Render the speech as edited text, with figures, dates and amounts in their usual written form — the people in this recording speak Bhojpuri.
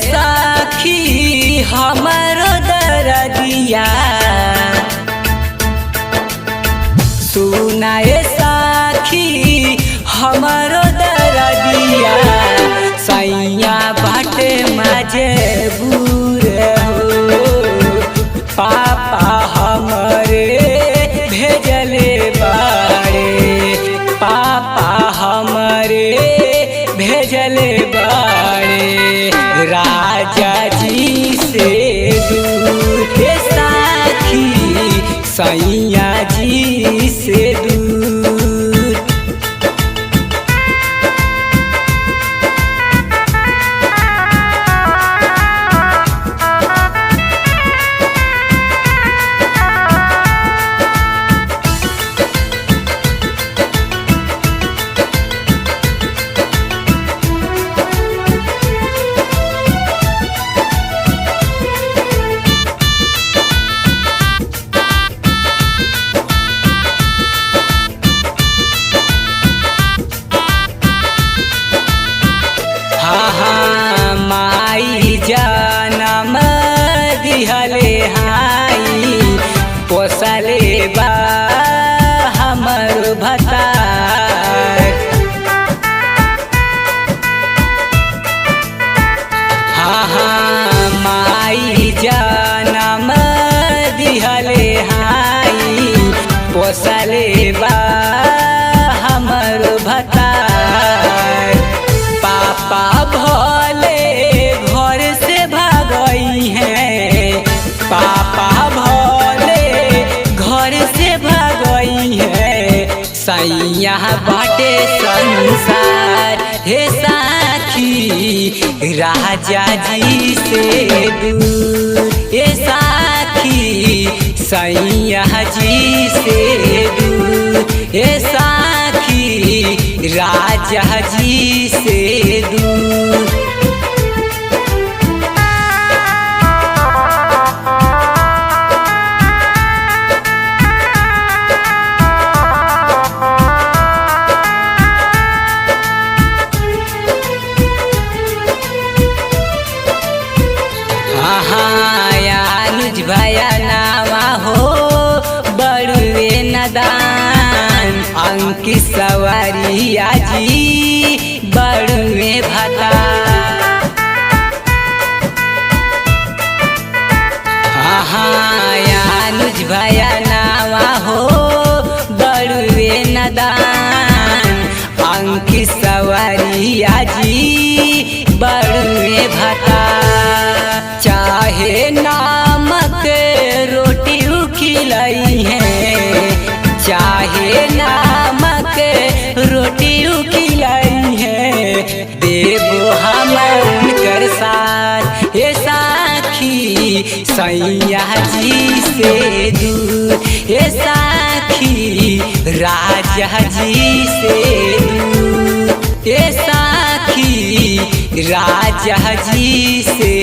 साखी हमारो दरदिया सुनाए साखी हमारो दरदिया सैया बाटे मजबूर हो पापा हमरे भेजले बाड़े पापा हमरे भेजले बाड़े राजा जी से दूर साखी सैया जी से दूर। माई जनम दिहले हाई पोसले बा हमर भतार माई जनम दिहले हाई पोसले बा हमर भतार पापा भले घर से भागई हैं पापा भले घर से भागई हैं सैया बाटे संसार हे साखी राजा जी से दूर हे साखी सैया जी से दूर हे साखी राजा जी से दूर। अनुज भया नावा हो बड़ुए नदान अंकित सवारिया जी बड़ुए भता अनुज भया नावा हो बड़ुए नदान अंकित सवारिया जी बड़ुए भता चाहे नामक रोटी खिलाई है चाहे नामक रोटी खिलाई है देवो हम उनकर साथ हे साखी सैया जी से दूर हे साखी राजा जी से दूर हे साखी राजा जी से